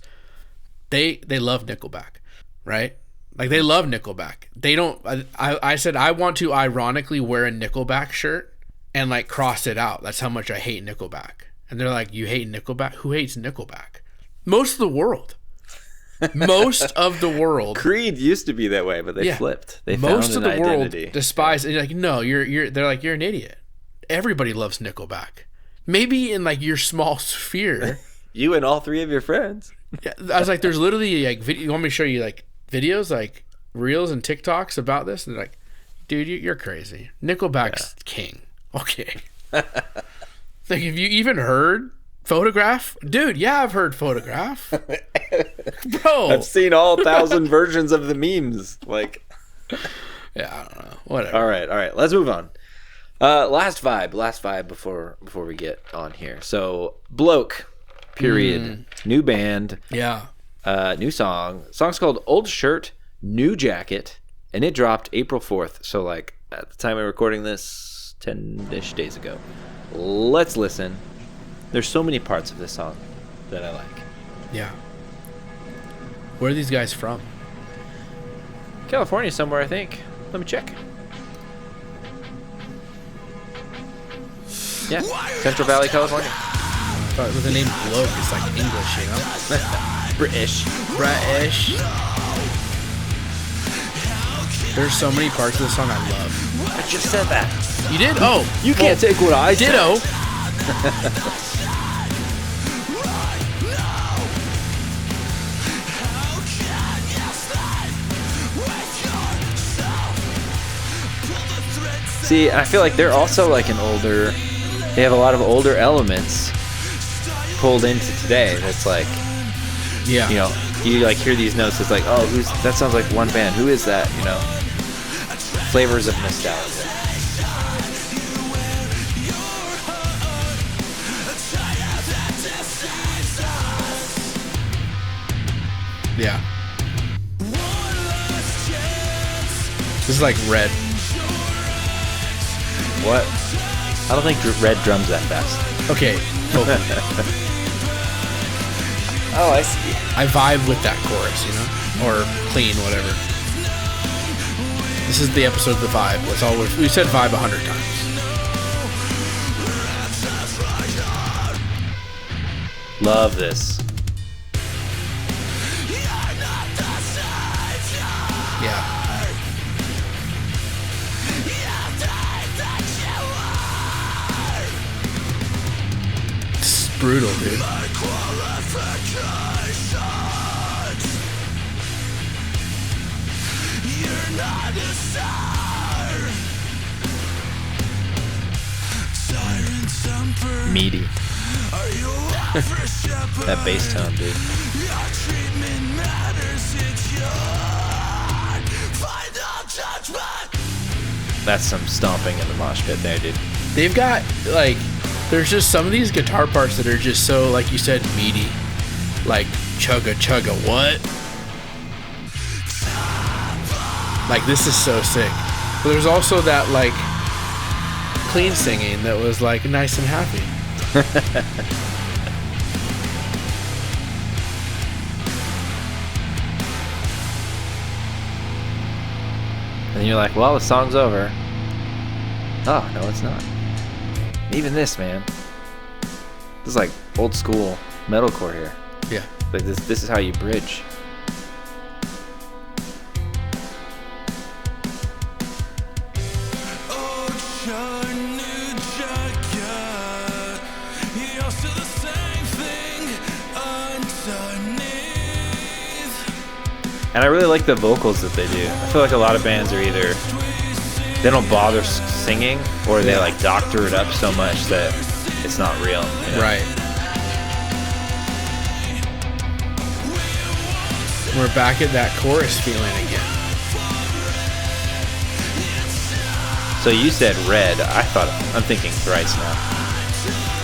They love Nickelback, right? Like they love Nickelback. They don't. I said I want to ironically wear a Nickelback shirt and like cross it out. That's how much I hate Nickelback. And they're like, "You hate Nickelback? Who hates Nickelback? Most of the world. Most of the world. Creed used to be that way, but they Yeah. flipped. They Most found of an the identity. world despise. And you're like, no, you're. They're like, you're an idiot. Everybody loves Nickelback. Maybe in like your small sphere. You and all three of your friends. Yeah, I was like, there's literally like video. You want me to show you like videos, like reels and TikToks about this? And they're like, dude, you're crazy. Nickelback's king. Okay. Like, have you even heard Photograph? Dude, yeah, I've heard Photograph. Bro. I've seen all 1,000 versions of the memes. Like, Yeah, I don't know. Whatever. all right. Let's move on. Last vibe before we get on here. So, Bloke, period. New band, Yeah. new song. Song's called Old Shirt, New Jacket, and it dropped April 4th. So, like, at the time of recording this, 10-ish days ago. Let's listen. There's so many parts of this song that I like. Yeah. Where are these guys from? California somewhere, I think. Let me check. Yeah, Central Valley, California. But with the name Bloke, it's like English, you know? British. British. There's so many parts of the song I love. I just said that. You did? Oh, You can't take what I said. ditto. See, I feel like they're also like an older. They have a lot of older elements pulled into today. That's like, Yeah. you know, you like hear these notes. It's like, oh, that sounds like one band. Who is that? You know, flavors of nostalgia. Yeah. This is like Red. What? I don't think Red drums that fast. Okay. Vocal. Oh, I see. I vibe with that chorus, you know? Or clean, whatever. This is the episode of the vibe. That's all we said vibe 100 times. Love this. Yeah. It's brutal, dude. Meaty. That bass tone, dude. Final judgment. That's some stomping in the mosh pit there, dude. They've got, like, there's just some of these guitar parts that are just so, like you said, meaty. Like, chugga, chugga, what? Like, this is so sick. But there's also that, like, clean singing that was, like, nice and happy. And you're like, well, the song's over. Oh, no, it's not. Even this, man. This is like old school metalcore here. Yeah. Like this is how you bridge. And I really like the vocals that they do. I feel like a lot of bands are either they don't bother singing, or they like doctor it up so much that it's not real. You know? Right. We're back at that chorus feeling again. So you said Red. I'm thinking Thrice now.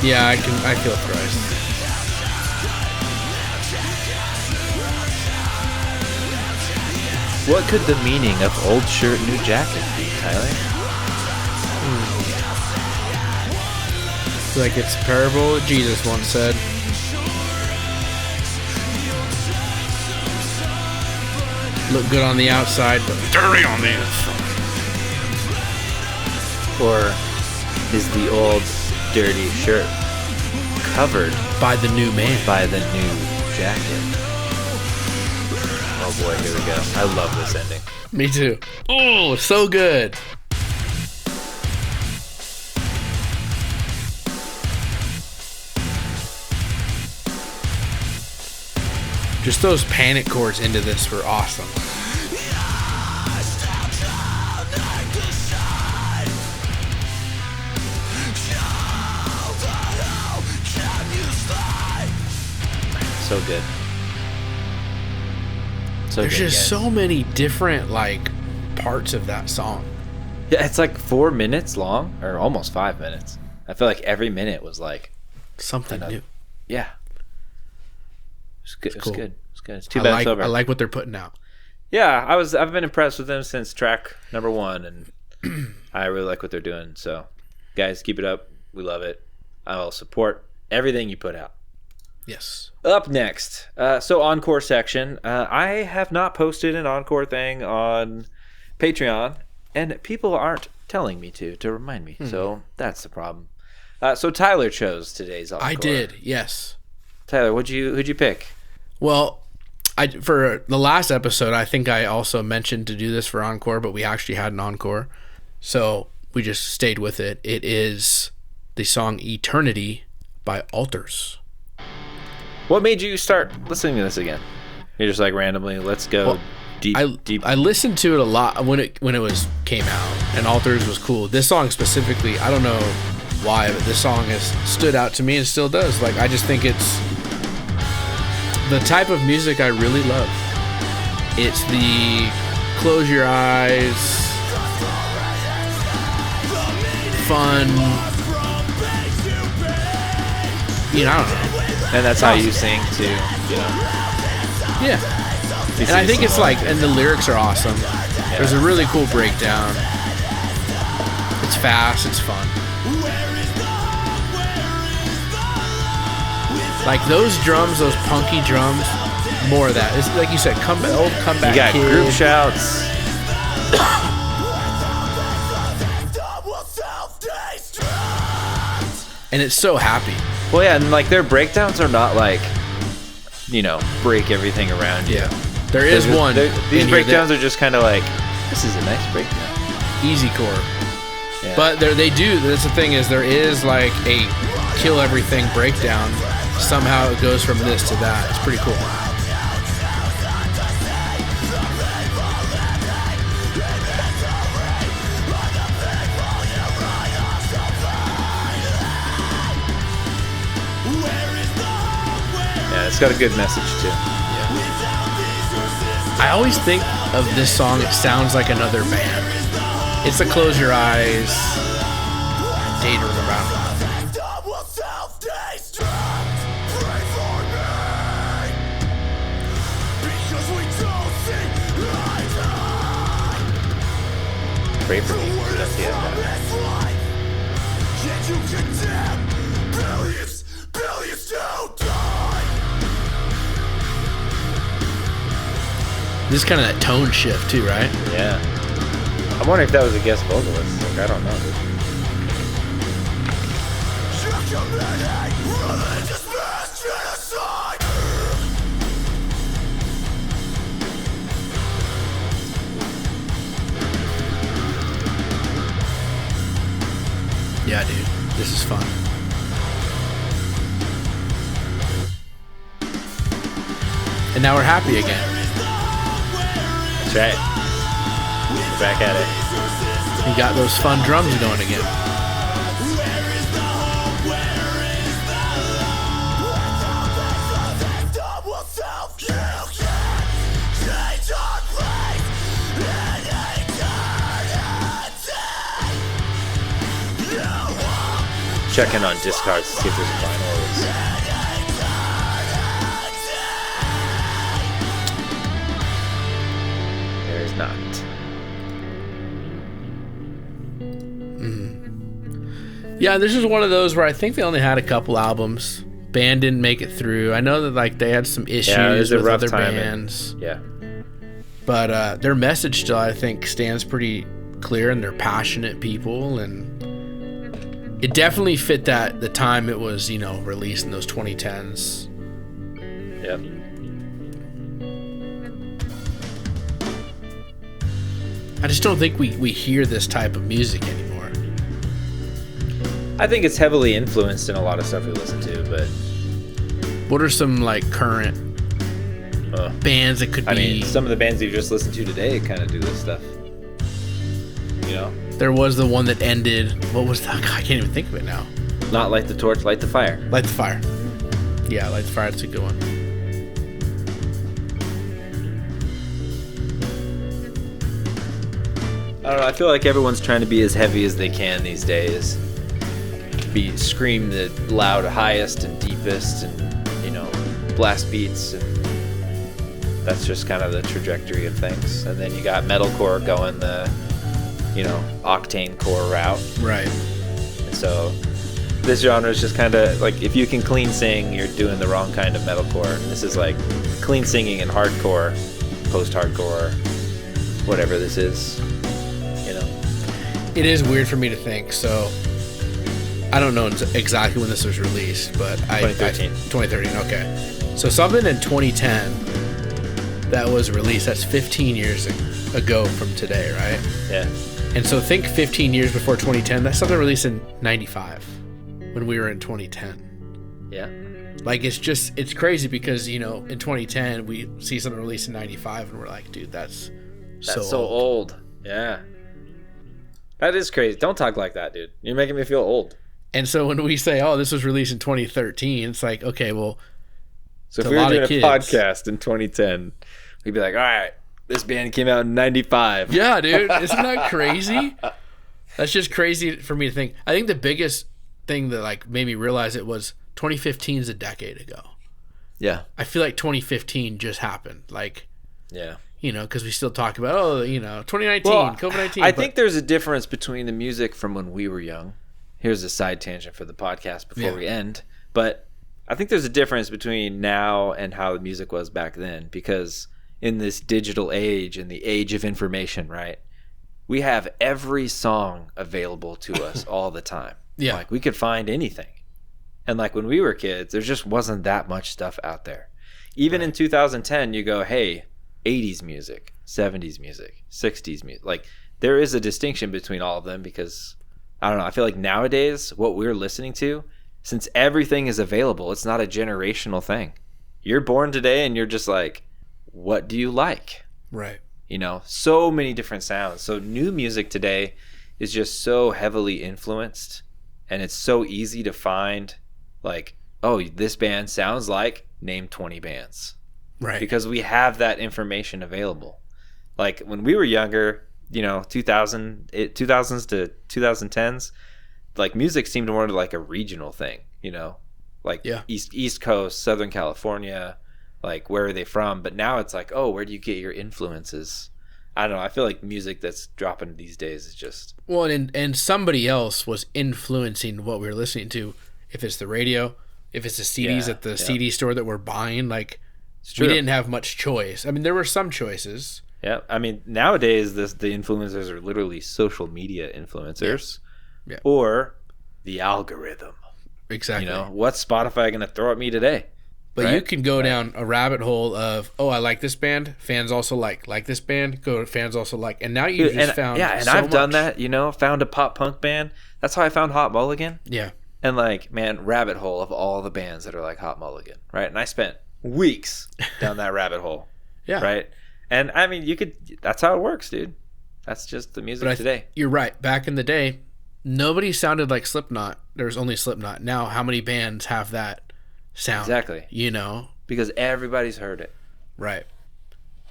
Yeah, I feel Thrice. What could the meaning of old shirt, new jacket be, Tyler? It's like it's a parable that Jesus once said. Look good on the outside, but dirty on the inside. Or is the old dirty shirt covered By the new man. by the new jacket? Oh boy, here we go. I love this ending. Me too. Oh, so good. Just those panic chords into this were awesome. So good. So There's good, just guys. so many different, like, parts of that song. Yeah, it's like 4 minutes long, or almost 5 minutes. I feel like every minute was like Something new. Yeah. It's good. It's cool. good. It's good. It's too bad it's over. I like what they're putting out. Yeah, I've been impressed with them since track number 1, and I really like what they're doing. So, guys, keep it up. We love it. I'll support everything you put out. Yes. Up next, so Encore section. I have not posted an Encore thing on Patreon, and people aren't telling me to remind me. So that's the problem. So Tyler chose today's Encore. I did, yes. Tyler, who'd you pick? Well, for the last episode, I think I also mentioned to do this for Encore, but we actually had an Encore. So we just stayed with it. It is the song Eternity by Altars. What made you start listening to this again? You're just like randomly, let's go deep. I listened to it a lot when it came out, and Altars was cool. This song specifically, I don't know why, but this song has stood out to me and still does. Like, I just think it's the type of music I really love. It's the close your eyes, fun, I don't know. And that's how you sing too, Yeah. And I think it's like, and the lyrics are awesome. Yeah. There's a really cool breakdown. It's fast, it's fun. Like those drums, those punky drums, more of that. It's like you said, old comeback. You got kid. group shouts. And it's so happy. Well, yeah, and like their breakdowns are not like, break everything around you. Yeah. There is one. These breakdowns are just kind of like, this is a nice breakdown. Easy core. Yeah. But they do. That's the thing, is there is like a kill everything breakdown. Somehow it goes from this to that. It's pretty cool. Yeah, it's got a good message too. I always think of this song, it sounds like another band. It's the Close Your Eyes daydream about. Pray for me. That's the end. This is kind of that tone shift too, right? Yeah. I'm wondering if that was a guest vocalist. Like, I don't know, dude. Yeah, dude. This is fun. And now we're happy again. That's right. Back at it. We got those fun drums going again. Checking on Discogs to see if there's a vinyl release. There's not. Yeah, this is one of those where I think they only had a couple albums. Band didn't make it through. I know that like they had some issues Yeah, it was a with rough other time. bands, Yeah. but their message still I think stands pretty clear, and they're passionate people, and it definitely fit the time it was, released in those 2010s. Yep. I just don't think we hear this type of music anymore. I think it's heavily influenced in a lot of stuff we listen to, but What are some like current bands that could be? I mean, some of the bands you just listened to today kind of do this stuff. You know? There was the one that ended. What was that? I can't even think of it now. Not light the torch, light the fire. Light the Fire. Yeah, Light the Fire. That's a good one. I don't know. I feel like everyone's trying to be as heavy as they can these days. Scream the loud, highest and deepest, and blast beats, and that's just kind of the trajectory of things. And then you got metalcore going the octane core route. Right. And so this genre is just kind of like, if you can clean sing, you're doing the wrong kind of metalcore. And this is like clean singing and hardcore, post-hardcore, whatever this is. It is weird for me to think. So I don't know exactly when this was released, but 2013. 2013. Okay. So something in 2010 that was released. That's 15 years ago from today, right? Yeah. And so think 15 years before 2010. That's something released in 95 when we were in 2010. Yeah. Like, it's crazy because, in 2010 we see something released in 95 and we're like, dude, that's so old. Yeah. That is crazy. Don't talk like that, dude. You're making me feel old. And so when we say, oh, this was released in 2013, it's like, okay, well, so if we were doing a podcast in 2010, we'd be like, all right, this band came out in 95. Yeah, dude. Isn't that crazy? That's just crazy for me to think. I think the biggest thing that like made me realize it was 2015 is a decade ago. Yeah. I feel like 2015 just happened. Like, yeah. Because we still talk about, 2019, Well, COVID-19. I think there's a difference between the music from when we were young. Here's a side tangent for the podcast before we end. But I think there's a difference between now and how the music was back then, because in this digital age and the age of information, right, we have every song available to us all the time. Yeah. Like, we could find anything. And like when we were kids, there just wasn't that much stuff out there. Even in 2010, you go, hey, 80s music, 70s music, 60s music. Like, there is a distinction between all of them because, I don't know, I feel like nowadays what we're listening to, since everything is available, it's not a generational thing. You're born today and you're just like, what do you like? Right. So many different sounds. So new music today is just so heavily influenced, and it's so easy to find, like, oh, this band sounds like name 20 bands. Right. Because we have that information available. Like when we were younger, 2000s to 2010s, like music seemed more like a regional thing, like East Coast, Southern California, like where are they from? But now it's like, oh, where do you get your influences? I don't know. I feel like music that's dropping these days is just and somebody else was influencing what we were listening to. If it's the radio, if it's the CDs at the CD store that we're buying, like we didn't have much choice. I mean, there were some choices. Yeah, I mean, nowadays the influencers are literally social media influencers, or the algorithm. Exactly. What's Spotify going to throw at me today? But you can go down a rabbit hole of, I like this band. Fans also like this band. Fans also like, and now you just found. Yeah, and I've done that. Found a pop punk band. That's how I found Hot Mulligan. Yeah. And like, man, rabbit hole of all the bands that are like Hot Mulligan, right? And I spent weeks down that rabbit hole. Yeah. Right. And I mean, that's how it works, dude. That's just the music today. You're right. Back in the day, nobody sounded like Slipknot. There was only Slipknot. Now, how many bands have that sound? Exactly. Because everybody's heard it. Right.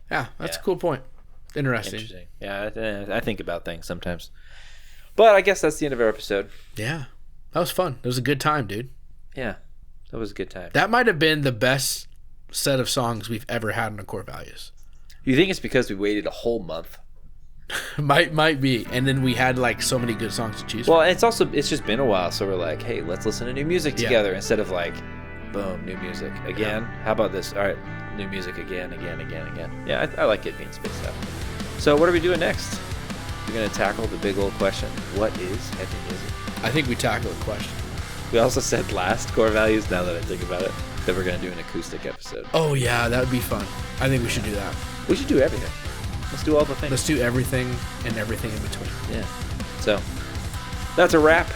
Yeah, that's a cool point. Interesting. Yeah, I think about things sometimes. But I guess that's the end of our episode. Yeah. That was fun. It was a good time, dude. Yeah. That was a good time. That might have been the best set of songs we've ever had in Encore Values. You think it's because we waited a whole month? might be. And then we had like so many good songs to choose from. Well, it's it's just been a while, so we're like, hey, let's listen to new music together instead of like, boom, new music again. Yeah. How about this? All right, new music again. Yeah, I like it being spaced out. So what are we doing next? We're going to tackle the big old question. What is heavy music? I think we tackled the question. We also said last core values, now that I think about it, that we're going to do an acoustic episode. Oh, yeah, that would be fun. I think we should do that. We should do everything. Let's do all the things. Let's do everything and everything in between. Yeah. So, that's a wrap.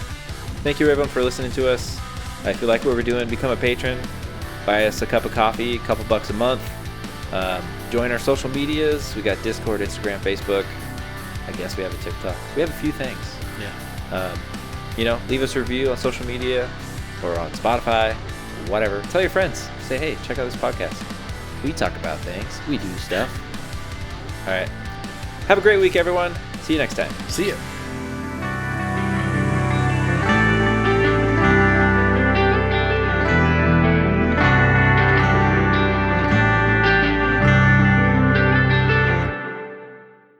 Thank you, everyone, for listening to us. If you like what we're doing, become a patron. Buy us a cup of coffee, a couple bucks a month. Join our social medias. We got Discord, Instagram, Facebook. I guess we have a TikTok. We have a few things. Yeah. Leave us a review on social media or on Spotify, whatever. Tell your friends. Say, hey, check out this podcast. We talk about things. We do stuff. All right. Have a great week, everyone. See you next time. See ya.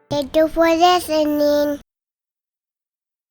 Thank you for listening.